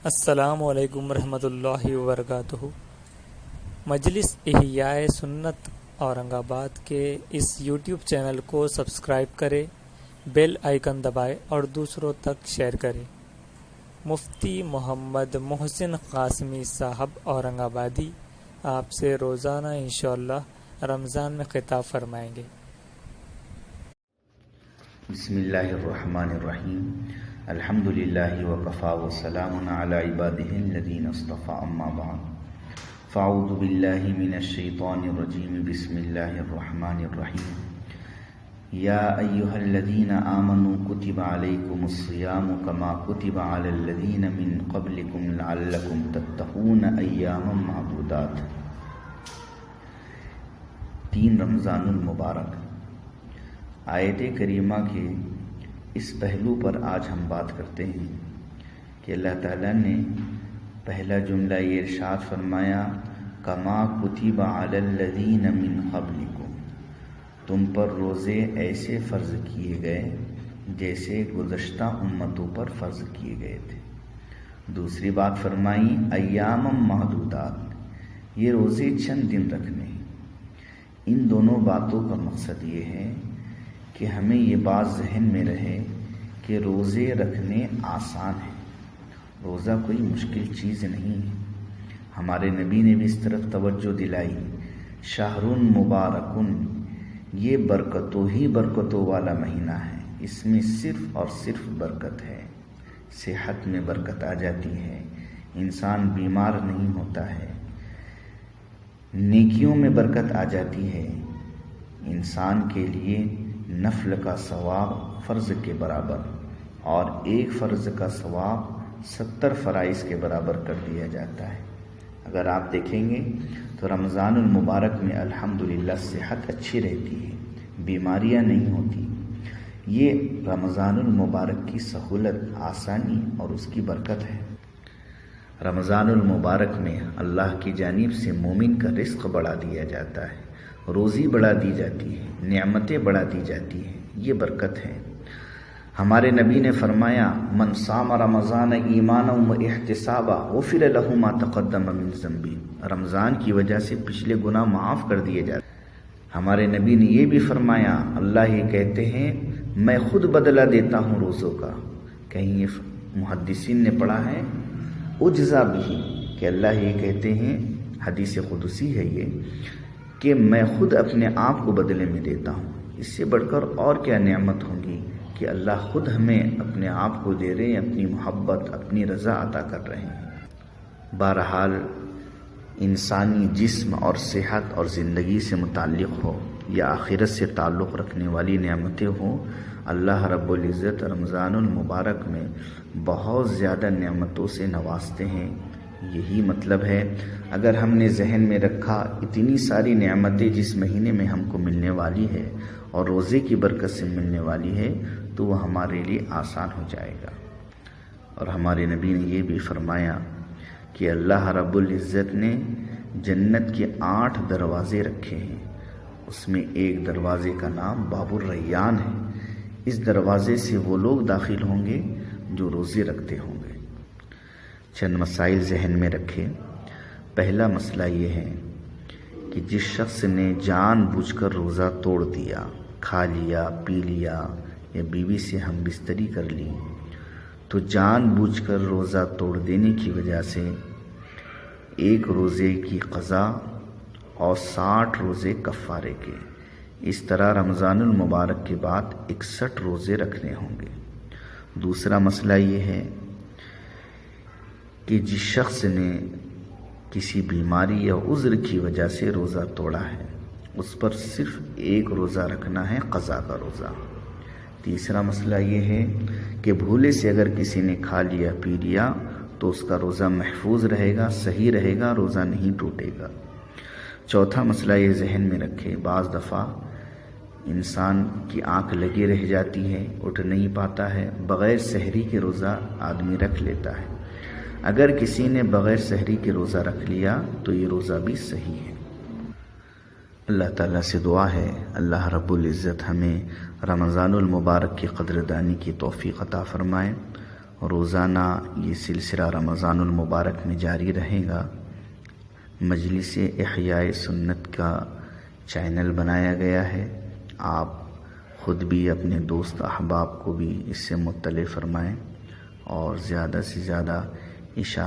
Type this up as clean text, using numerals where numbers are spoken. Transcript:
السلام علیکم ورحمۃ اللہ وبرکاتہ۔ مجلس احیاء سنت اورنگ آباد کے اس یوٹیوب چینل کو سبسکرائب کریں، بیل آئیکن دبائیں اور دوسروں تک شیئر کریں۔ مفتی محمد محسن قاسمی صاحب اورنگ آبادی آپ سے روزانہ انشاءاللہ رمضان میں خطاب فرمائیں گے۔ بسم اللہ الرحمن الرحیم، الحمد للہ وکفی وسلام علی عبادہ الذین اصطفی، اما بعد فاعوذ باللہ من الشیطان الرجیم، بسم اللہ الرحمن الرحیم۔ یا ایہا الذین آمنوا کتب علیکم الصیام کما کتب علی الذین من قبلکم لعلکم تتقون ایاما معدودات۔ 3 رمضان المبارک۔ آیت کریمہ کے اس پہلو پر آج ہم بات کرتے ہیں کہ اللہ تعالیٰ نے پہلا جملہ یہ ارشاد فرمایا، کما کتب علی الذین من قبلکم، تم پر روزے ایسے فرض کیے گئے جیسے گزشتہ امتوں پر فرض کیے گئے تھے۔ دوسری بات فرمائی ایام محدودات، یہ روزے چند دن رکھنے ہیں۔ ان دونوں باتوں کا مقصد یہ ہے کہ ہمیں یہ بات ذہن میں رہے کہ روزے رکھنے آسان ہیں، روزہ کوئی مشکل چیز نہیں ہے۔ ہمارے نبی نے بھی اس طرف توجہ دلائی، شہر مبارکن، یہ برکتوں ہی برکتوں والا مہینہ ہے، اس میں صرف اور صرف برکت ہے۔ صحت میں برکت آ جاتی ہے، انسان بیمار نہیں ہوتا ہے، نیکیوں میں برکت آ جاتی ہے، انسان کے لیے نفل کا ثواب فرض کے برابر اور ایک فرض کا ثواب 70 فرائض کے برابر کر دیا جاتا ہے۔ اگر آپ دیکھیں گے تو رمضان المبارک میں الحمدللہ صحت اچھی رہتی ہے، بیماریاں نہیں ہوتی۔ یہ رمضان المبارک کی سہولت، آسانی اور اس کی برکت ہے۔ رمضان المبارک میں اللہ کی جانب سے مومن کا رزق بڑھا دیا جاتا ہے، روزی بڑھا دی جاتی ہے، نعمتیں بڑھا دی جاتی ہیں، یہ برکت ہے۔ ہمارے نبی نے فرمایا، من صام رمضان ایمانا و احتسابا غفر له ما تقدم من ذنبہ، رمضان کی وجہ سے پچھلے گناہ معاف کر دیے جاتے ہیں۔ ہمارے نبی نے یہ بھی فرمایا، اللہ یہ کہتے ہیں میں خود بدلہ دیتا ہوں روزوں کا۔ کہیں یہ محدثین نے پڑھا ہے اجزا بھی، کہ اللہ یہ کہتے ہیں، حدیث قدسی ہے یہ، کہ میں خود اپنے آپ کو بدلے میں دیتا ہوں۔ اس سے بڑھ کر اور کیا نعمت ہوگی کہ اللہ خود ہمیں اپنے آپ کو دے رہے ہیں، اپنی محبت، اپنی رضا عطا کر رہے ہیں۔ بہرحال انسانی جسم اور صحت اور زندگی سے متعلق ہو یا آخرت سے تعلق رکھنے والی نعمتیں ہوں، اللہ رب العزت رمضان المبارک میں بہت زیادہ نعمتوں سے نوازتے ہیں۔ یہی مطلب ہے، اگر ہم نے ذہن میں رکھا اتنی ساری نعمتیں جس مہینے میں ہم کو ملنے والی ہے اور روزے کی برکت سے ملنے والی ہے، تو وہ ہمارے لیے آسان ہو جائے گا۔ اور ہمارے نبی نے یہ بھی فرمایا کہ اللہ رب العزت نے جنت کے 8 دروازے رکھے ہیں، اس میں ایک دروازے کا نام باب الریان ہے۔ اس دروازے سے وہ لوگ داخل ہوں گے جو روزے رکھتے ہوں گے۔ چند مسائل ذہن میں رکھیں۔ پہلا مسئلہ یہ ہے کہ جس شخص نے جان بوجھ کر روزہ توڑ دیا، کھا لیا، پی لیا یا بیوی سے ہم بستری کر لی، تو جان بوجھ کر روزہ توڑ دینے کی وجہ سے 1 روزے کی قضا اور 60 روزے کفارے کے، اس طرح رمضان المبارک کے بعد 61 روزے رکھنے ہوں گے۔ دوسرا مسئلہ یہ ہے کہ جس شخص نے کسی بیماری یا عذر کی وجہ سے روزہ توڑا ہے، اس پر صرف 1 روزہ رکھنا ہے، قضا کا روزہ۔ تیسرا مسئلہ یہ ہے کہ بھولے سے اگر کسی نے کھا لیا، پی لیا، تو اس کا روزہ محفوظ رہے گا، صحیح رہے گا، روزہ نہیں ٹوٹے گا۔ چوتھا مسئلہ یہ ذہن میں رکھے، بعض دفعہ انسان کی آنکھ لگی رہ جاتی ہے، اٹھ نہیں پاتا ہے، بغیر سحری کے روزہ آدمی رکھ لیتا ہے۔ اگر کسی نے بغیر سحری کے روزہ رکھ لیا تو یہ روزہ بھی صحیح ہے۔ اللہ تعالیٰ سے دعا ہے اللہ رب العزت ہمیں رمضان المبارک کی قدردانی کی توفیق عطا فرمائے، روزانہ یہ سلسلہ رمضان المبارک میں جاری رہے گا۔ مجلس احیاء سنت کا چینل بنایا گیا ہے، آپ خود بھی اپنے دوست احباب کو بھی اس سے مطلع فرمائیں اور زیادہ سے زیادہ اشارہ